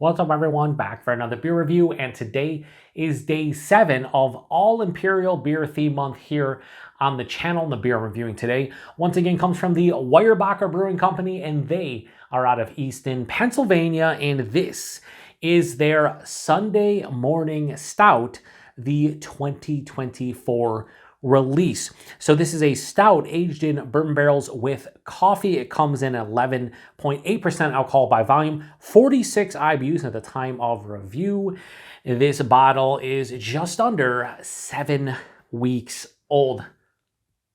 What's up, everyone? Back for another beer review, and today is day 7 of all Imperial Beer Theme Month here on the channel. And the beer I'm reviewing today, once again, comes from the Weyerbacher Brewing Company, and they are out of Easton, Pennsylvania, and this is their Sunday Morning Stout, the 2024 release. So this is a stout aged in bourbon barrels with coffee. It comes in 11.8% alcohol by volume, 46 IBUs at the time of review. This bottle is just under 7 weeks old.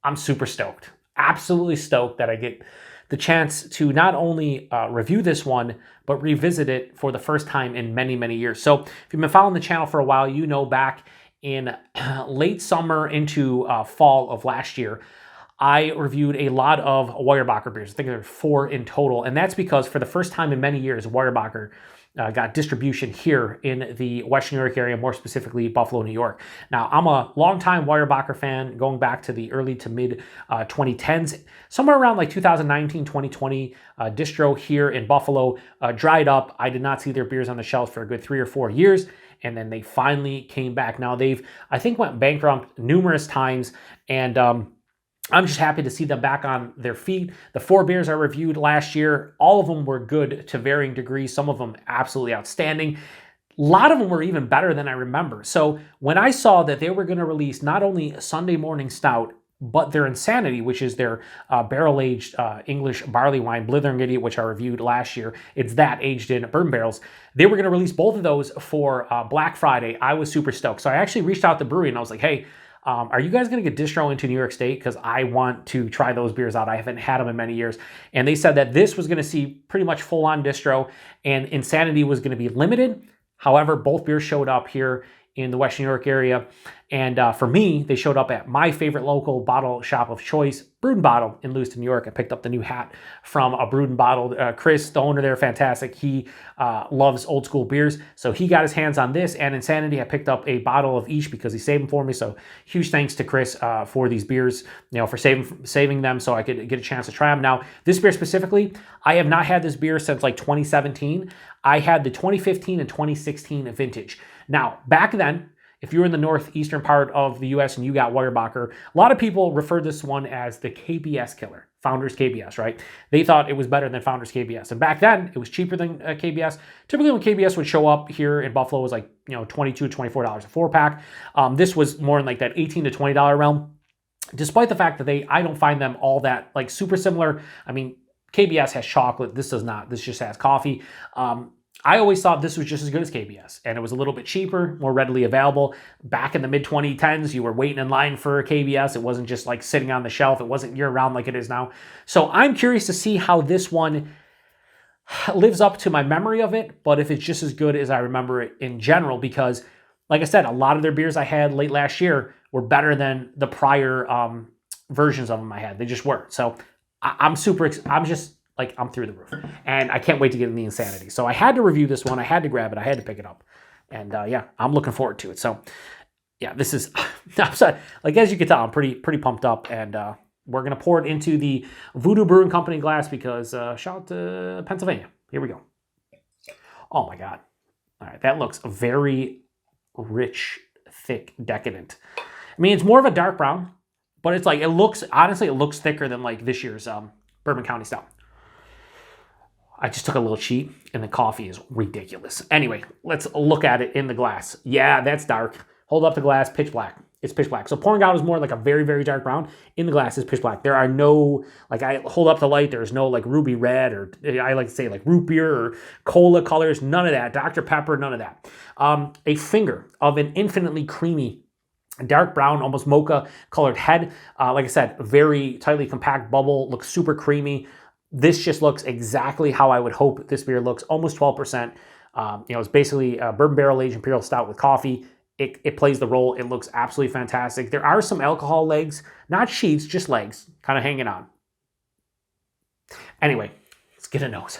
I'm super stoked, absolutely stoked that I get the chance to not only review this one, but revisit it for the first time in many, many years. So if you've been following the channel for a while, you know back in late summer into fall of last year, I reviewed a lot of Weyerbacher beers. I think there were 4 in total. And that's because for the first time in many years, Weyerbacher got distribution here in the Western New York area, more specifically Buffalo, New York. Now, I'm a longtime Weyerbacher fan going back to the early to mid 2010s. Somewhere around like 2019, 2020, distro here in Buffalo dried up. I did not see their beers on the shelves for a good 3 or 4 years. And then they finally came back. Now they've, I think, went bankrupt numerous times, and I'm just happy to see them back on their feet. The 4 beers I reviewed last year, all of them were good to varying degrees. Some of them absolutely outstanding. A lot of them were even better than I remember. So when I saw that they were going to release not only Sunday Morning Stout, but their Insanity, which is their barrel-aged English barley wine, Blithering Idiot, which I reviewed last year. It's that aged in bourbon barrels. They were going to release both of those for Black Friday. I was super stoked. So I actually reached out to the brewery and I was like, hey, are you guys going to get distro into New York State? Because I want to try those beers out. I haven't had them in many years. And they said that this was going to see pretty much full-on distro, and Insanity was going to be limited. However, both beers showed up here in the Western New York area. And for me, they showed up at my favorite local bottle shop of choice, Brewed & Bottled in Lewiston, New York. I picked up the new hat from a Brewed & Bottled. Chris, the owner there, fantastic. He loves old school beers. So he got his hands on this and Insanity. I picked up a bottle of each because he saved them for me. So huge thanks to Chris for these beers, for saving them so I could get a chance to try them. Now, this beer specifically, I have not had this beer since like 2017. I had the 2015 and 2016 vintage. Now, back then, if you were in the northeastern part of the U.S. and you got Weyerbacher, a lot of people refer this one as the KBS killer, Founders KBS, right? They thought it was better than Founders KBS. And back then, it was cheaper than KBS. Typically, when KBS would show up here in Buffalo, it was like, $22 to $24 a 4-pack. This was more in like that $18 to $20 realm. Despite the fact that I don't find them all that like super similar. I mean, KBS has chocolate. This does not. This just has coffee. I always thought this was just as good as KBS, and it was a little bit cheaper, more readily available. Back in the mid-2010s, you were waiting in line for a KBS. It wasn't just like sitting on the shelf. It wasn't year-round like it is now. So I'm curious to see how this one lives up to my memory of it, but if it's just as good as I remember it in general, because, like I said, a lot of their beers I had late last year were better than the prior versions of them I had. They just were. So I'm through the roof. And I can't wait to get in the Insanity. So I had to review this one. I had to grab it. I had to pick it up. And yeah, I'm looking forward to it. So yeah, this is, I'm sorry, like as you can tell, I'm pretty pumped up. And we're going to pour it into the Voodoo Brewing Company glass because shout out to Pennsylvania. Here we go. Oh my God. All right, that looks very rich, thick, decadent. I mean, it's more of a dark brown, but it's like, honestly, it looks thicker than like this year's Bourbon County Stout. I just took a little cheat, and the coffee is ridiculous. Anyway, let's look at it in the glass. Yeah, that's dark. Hold up the glass, pitch black. It's pitch black. So pouring out is more like a very, very dark brown. In the glass is pitch black. There are no, like I hold up the light, there's no like ruby red, or I like to say like root beer or cola colors, none of that. Dr. Pepper, none of that. A finger of an infinitely creamy dark brown, almost mocha colored head. Like I said, very tightly compact bubble, looks super creamy. This just looks exactly how I would hope this beer looks, almost 12%. It's basically a bourbon barrel-aged Imperial Stout with coffee. It plays the role. It looks absolutely fantastic. There are some alcohol legs, not sheets, just legs, kind of hanging on. Anyway, let's get a nose.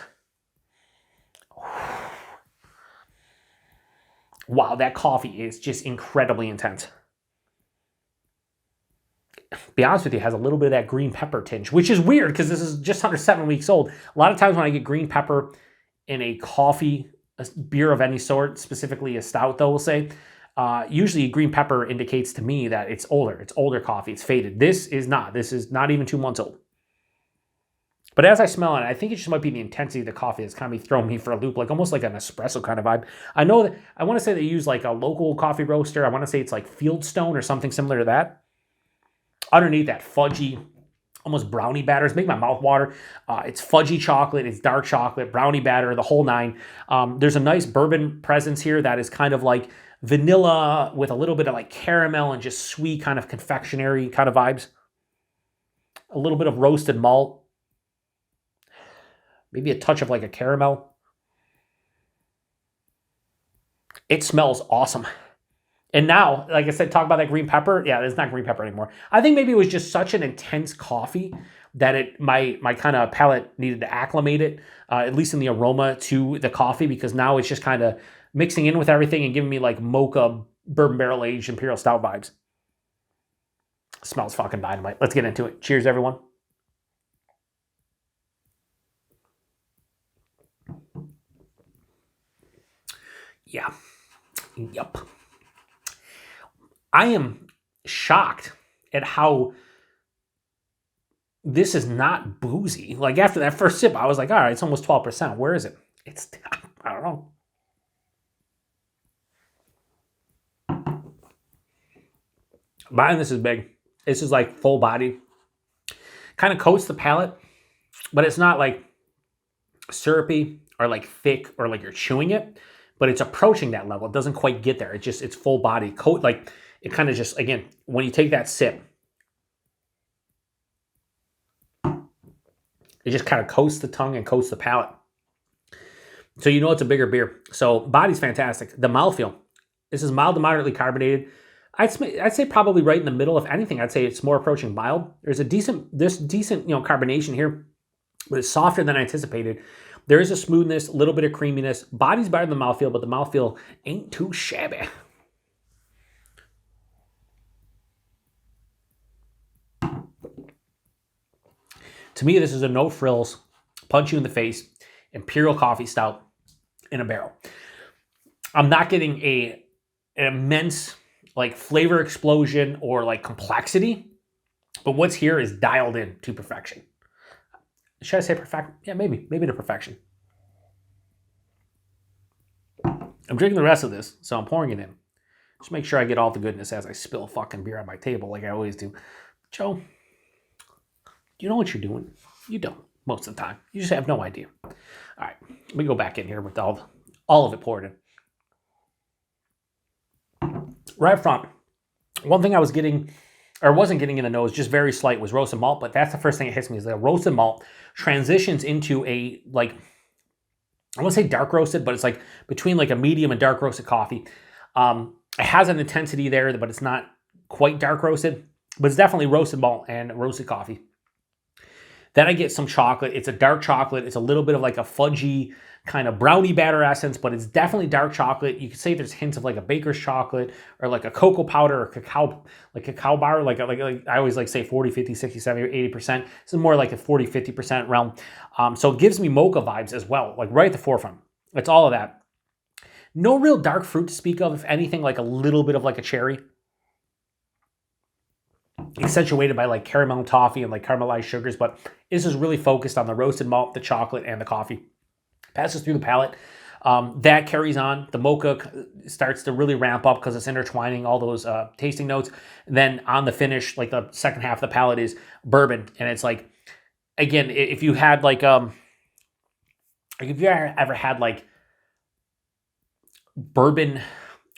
Wow, that coffee is just incredibly intense. Be honest with you, it has a little bit of that green pepper tinge, which is weird because this is just under 7 weeks old. A lot of times when I get green pepper in a coffee a beer of any sort, specifically a stout, though, we'll say, usually green pepper indicates to me that it's older. It's older coffee. It's faded. This is not. This is not even 2 months old. But as I smell it, I think it just might be the intensity of the coffee that's kind of throwing me for a loop, like almost like an espresso kind of vibe. I know that I want to say they use like a local coffee roaster. I want to say it's like Fieldstone or something similar to that. Underneath that fudgy, almost brownie batter. It's making my mouth water. It's fudgy chocolate. It's dark chocolate, brownie batter, the whole nine. There's a nice bourbon presence here that is kind of like vanilla with a little bit of like caramel and just sweet kind of confectionery kind of vibes. A little bit of roasted malt. Maybe a touch of like a caramel. It smells awesome. And now, like I said, talk about that green pepper. Yeah, it's not green pepper anymore. I think maybe it was just such an intense coffee that my kind of palate needed to acclimate it, at least in the aroma to the coffee, because now it's just kind of mixing in with everything and giving me like mocha bourbon barrel aged Imperial Stout vibes. Smells fucking dynamite. Let's get into it. Cheers, everyone. Yeah. Yep. I am shocked at how this is not boozy. Like after that first sip, I was like, all right, it's almost 12%. Where is it? It's, I don't know. Mine, this is big. This is like full body. Kind of coats the palate, but it's not like syrupy or like thick or like you're chewing it. But it's approaching that level. It doesn't quite get there. It's full body coat. Like it kind of just, again, when you take that sip, it just kind of coats the tongue and coats the palate. So you know it's a bigger beer. So body's fantastic. The mouthfeel, this is mild to moderately carbonated. I'd say probably right in the middle. If anything, I'd say it's more approaching mild. There's a decent carbonation here, but it's softer than I anticipated. There is a smoothness, a little bit of creaminess. Body's better than the mouthfeel, but the mouthfeel ain't too shabby. To me, this is a no frills, punch you in the face, Imperial Coffee Stout in a barrel. I'm not getting an immense like flavor explosion or like complexity, but what's here is dialed in to perfection. Should I say perfect? Yeah, maybe to perfection. I'm drinking the rest of this, so I'm pouring it in. Just make sure I get all the goodness as I spill fucking beer on my table like I always do. Joe, you know what you're doing? You don't, most of the time. You just have no idea. All right, let me go back in here with all of it poured in. Right up front, one thing I was getting, or wasn't getting in the nose, just very slight, was roasted malt, but that's the first thing that hits me is that roasted malt transitions into a, like, I won't say dark roasted, but it's like between like a medium and dark roasted coffee. It has an intensity there, but it's not quite dark roasted, but it's definitely roasted malt and roasted coffee. Then I get some chocolate. It's a dark chocolate. It's a little bit of like a fudgy kind of brownie batter essence, but it's definitely dark chocolate. You could say there's hints of like a baker's chocolate or like a cocoa powder or cacao bar, like I always like say 40, 50, 60, 70, or 80%. This is more like a 40, 50% realm. So it gives me mocha vibes as well, like right at the forefront. It's all of that. No real dark fruit to speak of, if anything, like a little bit of like a cherry. Accentuated by like caramel toffee and like caramelized sugars, but this is really focused on the roasted malt, the chocolate, and the coffee. Passes through the palate. That carries on. The mocha starts to really ramp up because it's intertwining all those tasting notes. Then on the finish, like the second half of the palate is bourbon, and it's like, again, if you had like if you ever had like bourbon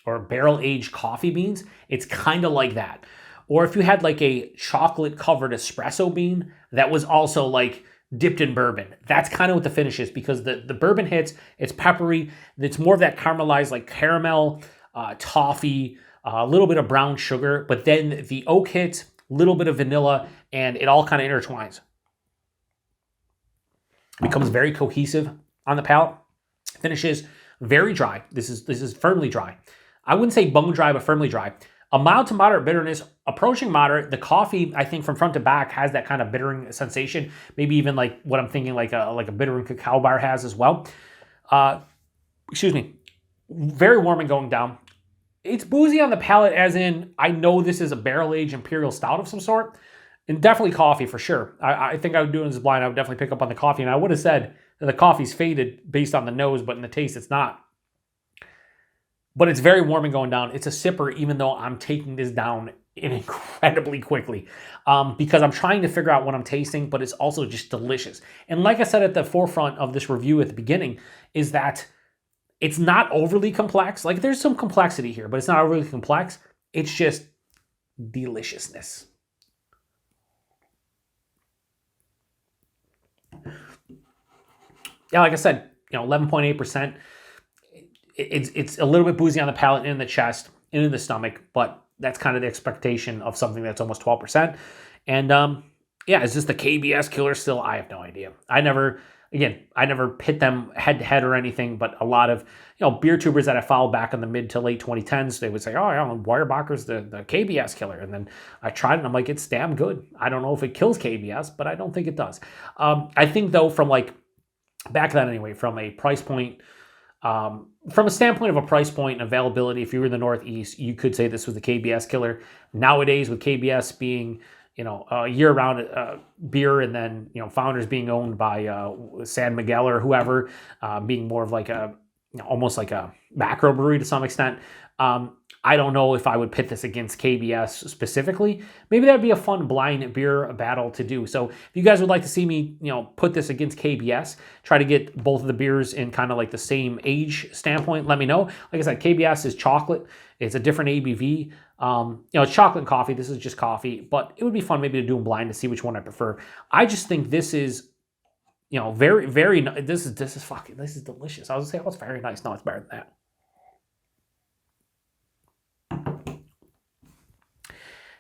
or barrel aged coffee beans, it's kind of like that. Or if you had like a chocolate covered espresso bean that was also like dipped in bourbon, that's kind of what the finish is, because the bourbon hits, it's peppery, it's more of that caramelized like caramel, toffee, a little bit of brown sugar, but then the oak hits, a little bit of vanilla, and it all kind of intertwines. It becomes very cohesive on the palate. Finishes very dry. This is firmly dry. I wouldn't say bone dry, but firmly dry. A mild to moderate bitterness, approaching moderate. The coffee, I think, from front to back has that kind of bittering sensation. Maybe even like what I'm thinking, like a bittering cacao bar has as well. excuse me, very warm and going down. It's boozy on the palate, as in, I know this is a barrel-aged Imperial Stout of some sort, and definitely coffee for sure. I think I would do it as blind. I would definitely pick up on the coffee, and I would have said that the coffee's faded based on the nose, but in the taste, it's not. But it's very warm and going down. It's a sipper, even though I'm taking this down incredibly quickly because I'm trying to figure out what I'm tasting, but it's also just delicious. And like I said at the forefront of this review at the beginning, is that it's not overly complex. Like, there's some complexity here, but it's not overly complex. It's just deliciousness. Yeah, like I said, 11.8%. It's a little bit boozy on the palate and in the chest and in the stomach, but that's kind of the expectation of something that's almost 12%. And yeah, is this the KBS killer still? I have no idea. I never pit them head to head or anything, but a lot of beer tubers that I followed back in the mid to late 2010s, they would say, "Oh yeah, Weyerbacher's the KBS killer." And then I tried it and I'm like, it's damn good. I don't know if it kills KBS, but I don't think it does. I think though, from like back then anyway, from a price point, from a standpoint of a price point and availability, if you were in the Northeast, you could say this was the KBS killer. Nowadays, with KBS being a year-round beer, and then Founders being owned by San Miguel or whoever, being more of like a almost like a macro brewery to some extent. I don't know if I would pit this against KBS specifically. Maybe that would be a fun blind beer battle to do. So if you guys would like to see me, put this against KBS, try to get both of the beers in kind of like the same age standpoint, let me know. Like I said, KBS is chocolate. It's a different ABV. It's chocolate and coffee. This is just coffee, but it would be fun maybe to do them blind to see which one I prefer. I just think this is, very, very, this is delicious. I was gonna say, oh, it's very nice. No, it's better than that.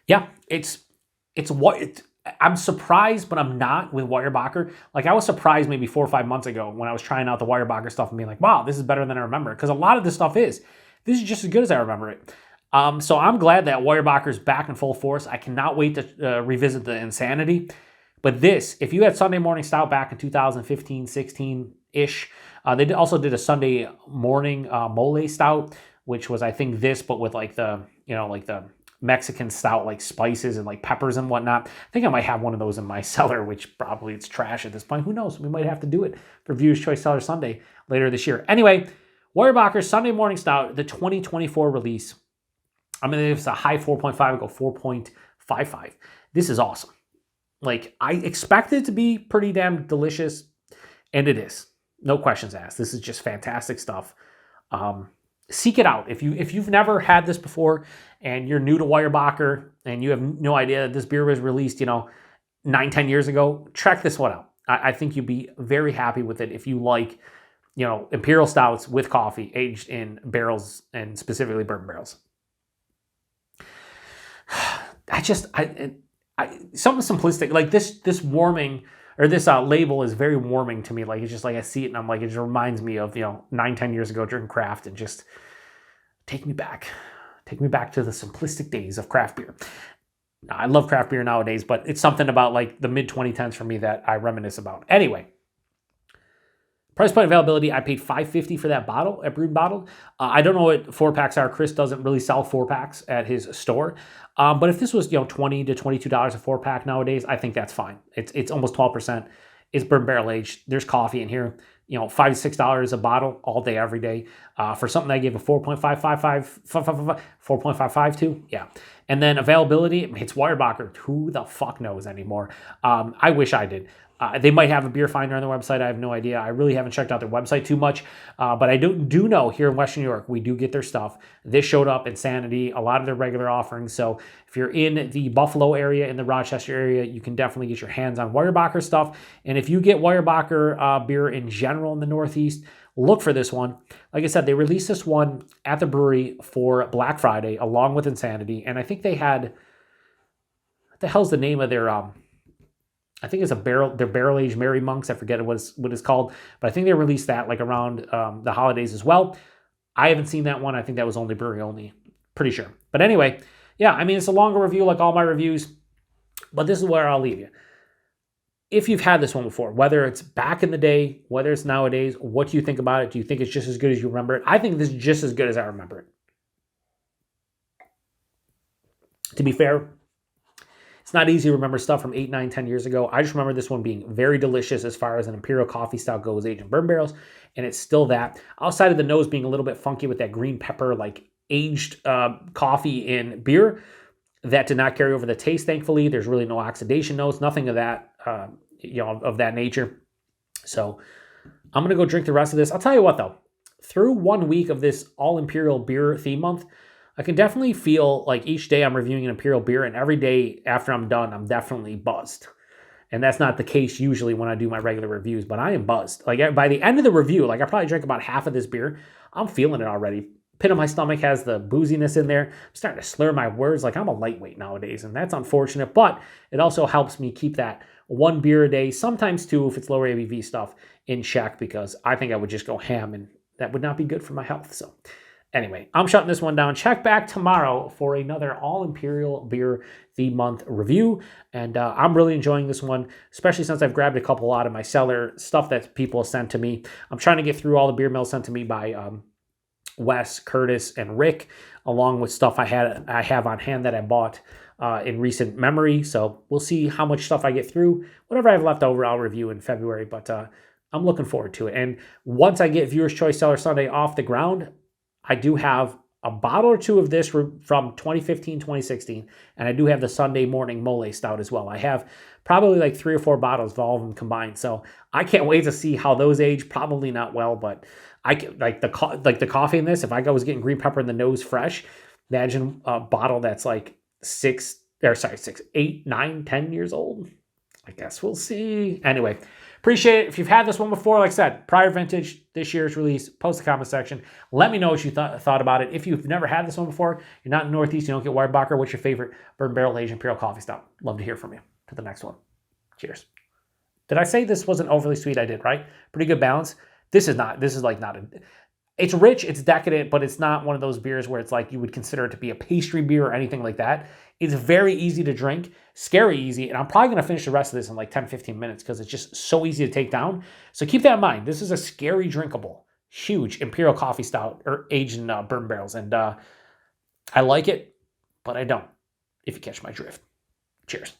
Yeah, I'm surprised, but I'm not with Weyerbacher. Like, I was surprised maybe 4 or 5 months ago when I was trying out the Weyerbacher stuff and being like, wow, this is better than I remember. Because a lot of this stuff this is just as good as I remember it. So I'm glad that Weyerbacher's back in full force. I cannot wait to revisit the Insanity. But this, if you had Sunday Morning Stout back in 2015, 16-ish, they also did a Sunday Morning Mole Stout, which was, I think, this, but with like the, like the Mexican stout, like spices and like peppers and whatnot. I think I might have one of those in my cellar, which probably it's trash at this point. Who knows? We might have to do it for Viewer's Choice Cellar Sunday later this year. Anyway, Weyerbacher's Sunday Morning Stout, the 2024 release. I'm going to give this a high 4.5. I go 4.55. This is awesome. Like, I expected it to be pretty damn delicious, and it is. No questions asked. This is just fantastic stuff. Seek it out. If you've never had this before and you're new to Weyerbacher and you have no idea that this beer was released, 9-10 years ago, check this one out. I think you'd be very happy with it if you like, Imperial Stouts with coffee aged in barrels, and specifically bourbon barrels. Something simplistic like this warming, or this label is very warming to me. Like, it's just like I see it and I'm like, it just reminds me of 9-10 years ago drinking craft, and just take me back to the simplistic days of craft beer. Now, I love craft beer nowadays, but it's something about like the mid 2010s for me that I reminisce about. Anyway, price point availability, I paid $5.50 for that bottle, a brewed bottle. I don't know what 4-packs are. Chris doesn't really sell 4-packs at his store. But if this was $20 to $22 a 4-pack nowadays, I think that's fine. It's almost 12%. It's bourbon barrel aged. There's coffee in here. $5 to $6 a bottle all day, every day. For something that I gave a 4.55 to, yeah. And then availability, it's Weyerbacher. Who the fuck knows anymore? I wish I did. They might have a beer finder on their website. I have no idea. I really haven't checked out their website too much. But I do know here in Western New York, we do get their stuff. This showed up, Insanity, a lot of their regular offerings. So if you're in the Buffalo area, in the Rochester area, you can definitely get your hands on Weyerbacher stuff. And if you get Weyerbacher beer in general in the Northeast, look for this one. Like I said, they released this one at the brewery for Black Friday along with Insanity. And I think they had, what the hell's the name of their... I think it's their barrel-aged Merry Monks. I forget what it's called. But I think they released that like around the holidays as well. I haven't seen that one. I think that was only brewery only. Pretty sure. But anyway, yeah, I mean, it's a longer review like all my reviews. But this is where I'll leave you. if you've had this one before, whether it's back in the day, whether it's nowadays, what do you think about it? Do you think it's just as good as you remember it? I think this is just as good as I remember it. To be fair, it's not easy to remember stuff from 8, 9, 10 years ago. I just remember this one being very delicious as far as an Imperial Coffee Stout goes, aged in bourbon barrels, and it's still that. Outside of the nose being a little bit funky with that green pepper, like aged coffee in beer, that did not carry over the taste, thankfully. There's really no oxidation notes, nothing of that, of that nature. So I'm going to go drink the rest of this. I'll tell you what, though. Through 1 week of this all Imperial Beer Theme Month, I can definitely feel like each day I'm reviewing an Imperial beer, and every day after I'm done, I'm definitely buzzed. And that's not the case usually when I do my regular reviews, but I am buzzed. Like by the end of the review, like I probably drank about half of this beer. I'm feeling it already. Pit of my stomach has the booziness in there. I'm starting to slur my words. Like I'm a lightweight nowadays, and that's unfortunate, but it also helps me keep that 1 beer a day, sometimes 2 if it's lower ABV stuff, in check, because I think I would just go ham, and that would not be good for my health. So anyway, I'm shutting this one down. Check back tomorrow for another all Imperial Beer Theme Month review. And I'm really enjoying this one, especially since I've grabbed a couple out of my cellar, stuff that people sent to me. I'm trying to get through all the beer mills sent to me by Wes, Curtis, and Rick, along with stuff I have on hand that I bought in recent memory. So we'll see how much stuff I get through. Whatever I have left over, I'll review in February. But I'm looking forward to it. And once I get Viewer's Choice Cellar Sunday off the ground, I do have a bottle or 2 of this from 2015, 2016, and I do have the Sunday Morning Mole Stout as well. I have probably like 3 or 4 bottles of all of them combined, so I can't wait to see how those age. Probably not well, but I can, like the coffee in this. If I was getting green pepper in the nose fresh, imagine a bottle that's like 8, 9, 10 years old. I guess we'll see. Anyway, appreciate it. If you've had this one before, like I said, prior vintage, this year's release, post the comment section. Let me know what you thought about it. If you've never had this one before, you're not in the Northeast, you don't get Weyerbacher, what's your favorite bourbon barrel aged Imperial Coffee Stout? Love to hear from you. To the next one. Cheers. Did I say this wasn't overly sweet? I did, right? Pretty good balance. This is not a... It's rich, it's decadent, but it's not one of those beers where it's like you would consider it to be a pastry beer or anything like that. It's very easy to drink, scary easy, and I'm probably going to finish the rest of this in like 10, 15 minutes because it's just so easy to take down. So keep that in mind. This is a scary drinkable, huge Imperial Coffee Stout or aged in bourbon barrels, and I like it, but I don't, if you catch my drift. Cheers.